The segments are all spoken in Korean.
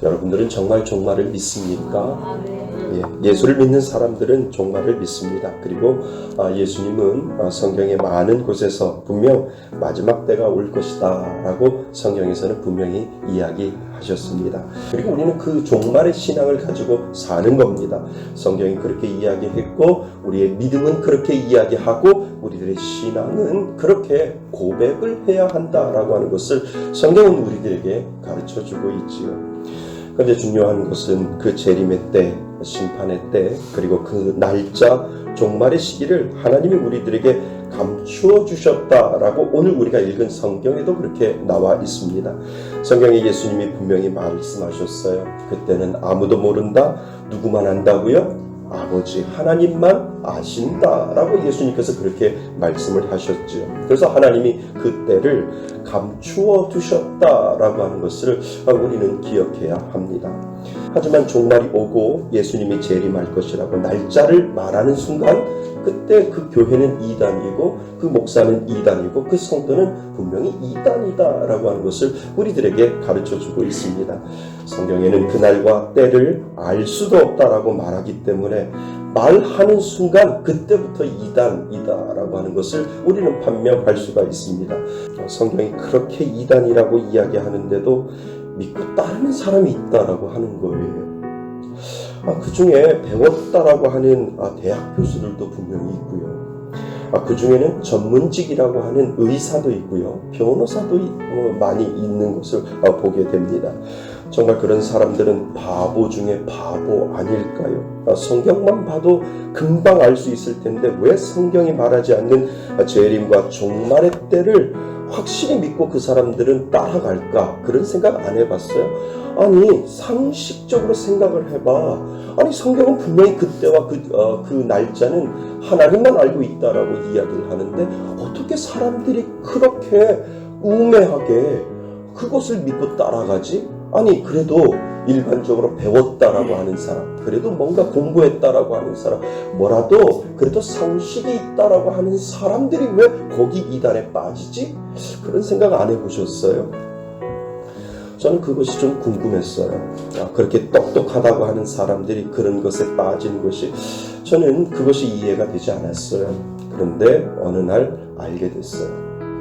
여러분들은 정말 종말을 믿습니까? 예수를 믿는 사람들은 종말을 믿습니다. 그리고 예수님은 성경의 많은 곳에서 분명 마지막 때가 올 것이다 라고 성경에서는 분명히 이야기하셨습니다. 그리고 우리는 그 종말의 신앙을 가지고 사는 겁니다. 성경이 그렇게 이야기했고 우리의 믿음은 그렇게 이야기하고 우리들의 신앙은 그렇게 고백을 해야 한다라고 하는 것을 성경은 우리들에게 가르쳐주고 있지요. 그런데 중요한 것은 그 재림의 때, 심판의 때, 그리고 그 날짜, 종말의 시기를 하나님이 우리들에게 감추어 주셨다라고 오늘 우리가 읽은 성경에도 그렇게 나와 있습니다. 성경에 예수님이 분명히 말씀하셨어요. 그때는 아무도 모른다. 누구만 안다고요? 아버지 하나님만 아신다라고 예수님께서 그렇게 말씀을 하셨죠. 그래서 하나님이 그 때를 감추어 두셨다라고 하는 것을 우리는 기억해야 합니다. 하지만 종말이 오고 예수님이 재림할 것이라고 날짜를 말하는 순간 그때 그 교회는 이단이고 그 목사는 이단이고 그 성도는 분명히 이단이다라고 하는 것을 우리들에게 가르쳐주고 있습니다. 성경에는 그날과 때를 알 수도 없다라고 말하기 때문에 말하는 순간 그때부터 이단이다라고 하는 것을 우리는 판명할 수가 있습니다. 성경이 그렇게 이단이라고 이야기하는데도 믿고 따르는 사람이 있다라고 하는 거예요. 그 중에 배웠다라고 하는 대학 교수들도 분명히 있고요. 그 중에는 전문직이라고 하는 의사도 있고요. 변호사도 많이 있는 것을 보게 됩니다. 정말 그런 사람들은 바보 중에 바보 아닐까요? 성경만 봐도 금방 알 수 있을 텐데 왜 성경이 말하지 않는 재림과 종말의 때를 확실히 믿고 그 사람들은 따라갈까? 그런 생각 안 해봤어요? 아니 상식적으로 생각을 해봐. 아니 성경은 분명히 그때와 그 날짜는 하나님만 알고 있다라고 이야기를 하는데 어떻게 사람들이 그렇게 우매하게 그것을 믿고 따라가지? 아니 그래도 일반적으로 배웠다라고 하는 사람, 그래도 뭔가 공부했다라고 하는 사람, 뭐라도 그래도 상식이 있다라고 하는 사람들이 왜 거기 이단에 빠지지? 그런 생각 안 해보셨어요? 저는 그것이 좀 궁금했어요. 그렇게 똑똑하다고 하는 사람들이 그런 것에 빠지는 것이 저는 그것이 이해가 되지 않았어요. 그런데 어느 날 알게 됐어요.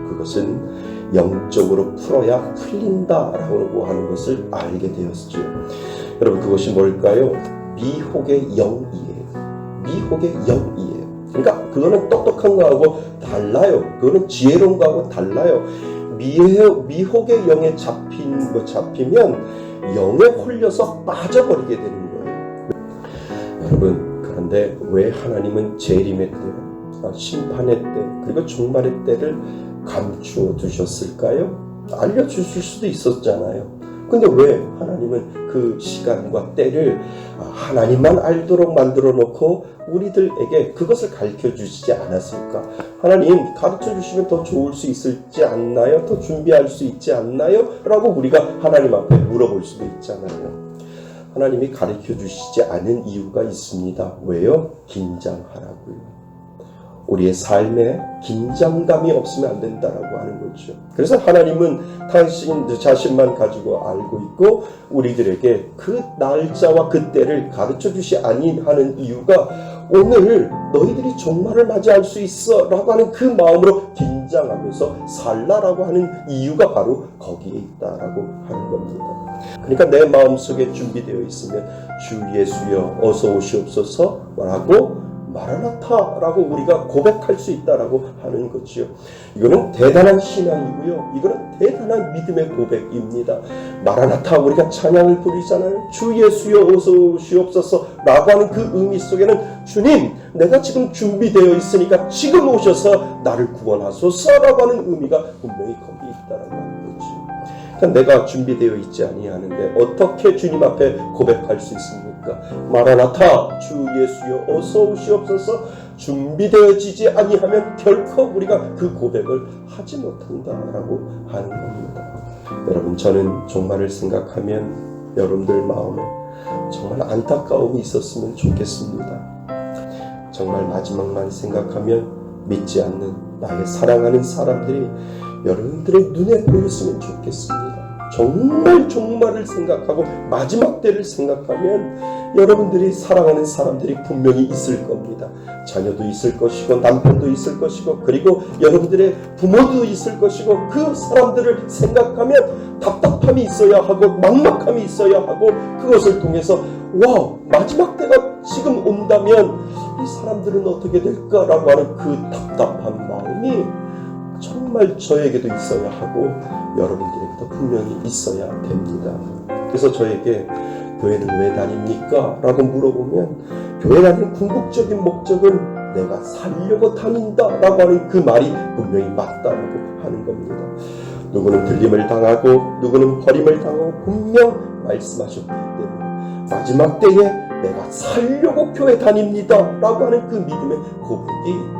그것은 영적으로 풀어야 풀린다라고 하는 것을 알게 되었죠. 여러분 그것이 뭘까요? 미혹의 영이에요. 미혹의 영이에요. 그러니까 그거는 똑똑한 거하고 달라요. 그거는 지혜로운 거하고 달라요. 미혹의 영에 잡히면 영에 홀려서 빠져버리게 되는 거예요. 여러분 그런데 왜 하나님은 재림의 때, 심판의 때, 그리고 종말의 때를 감추어 두셨을까요? 알려주실 수도 있었잖아요. 근데 왜 하나님은 그 시간과 때를 하나님만 알도록 만들어 놓고 우리들에게 그것을 가르쳐 주시지 않았을까? 하나님 가르쳐 주시면 더 좋을 수 있을지 않나요? 더 준비할 수 있지 않나요? 라고 우리가 하나님 앞에 물어볼 수도 있잖아요. 하나님이 가르쳐 주시지 않은 이유가 있습니다. 왜요? 긴장하라고요. 우리의 삶에 긴장감이 없으면 안 된다라고 하는 거죠. 그래서 하나님은 당신 자신만 가지고 알고 있고 우리들에게 그 날짜와 그 때를 가르쳐 주시 아니하는 이유가 오늘 너희들이 종말을 맞이할 수 있어 라고 하는 그 마음으로 긴장하면서 살라라고 하는 이유가 바로 거기에 있다라고 하는 겁니다. 그러니까 내 마음속에 준비되어 있으면 주 예수여 어서 오시옵소서 라고 마라나타라고 우리가 고백할 수 있다라고 하는 거지요. 이거는 대단한 신앙이고요. 이거는 대단한 믿음의 고백입니다. 마라나타 우리가 찬양을 부르잖아요. 주 예수여 어서 오시옵소서 라고 하는 그 의미 속에는 주님 내가 지금 준비되어 있으니까 지금 오셔서 나를 구원하소서 라고 하는 의미가 분명히 거기에 있다라고 하는 거지. 그러니까 내가 준비되어 있지 아니하는데 어떻게 주님 앞에 고백할 수 있습니까? 마라나타 주 예수여 어서 오시옵소서 준비되어지지 아니하면 결코 우리가 그 고백을 하지 못한다라고 하는 겁니다. 여러분 저는 종말을 생각하면 여러분들 마음에 정말 안타까움이 있었으면 좋겠습니다. 정말 마지막만 생각하면 믿지 않는 나의 사랑하는 사람들이 여러분들의 눈에 보였으면 좋겠습니다. 정말을 생각하고 마지막 때를 생각하면 여러분들이 사랑하는 사람들이 분명히 있을 겁니다. 자녀도 있을 것이고 남편도 있을 것이고 그리고 여러분들의 부모도 있을 것이고 그 사람들을 생각하면 답답함이 있어야 하고 막막함이 있어야 하고 그것을 통해서 와 마지막 때가 지금 온다면 이 사람들은 어떻게 될까라고 하는 그 답답한 마음이 정말 저에게도 있어야 하고 여러분들에게도 분명히 있어야 됩니다. 그래서 저에게 교회는 왜 다닙니까? 라고 물어보면 교회 다니는 궁극적인 목적은 내가 살려고 다닌다 라고 하는 그 말이 분명히 맞다라고 하는 겁니다. 누구는 들림을 당하고 누구는 버림을 당하고 분명 말씀하셨기 때문에 마지막 때에 내가 살려고 교회 다닙니다 라고 하는 그 믿음의 고백이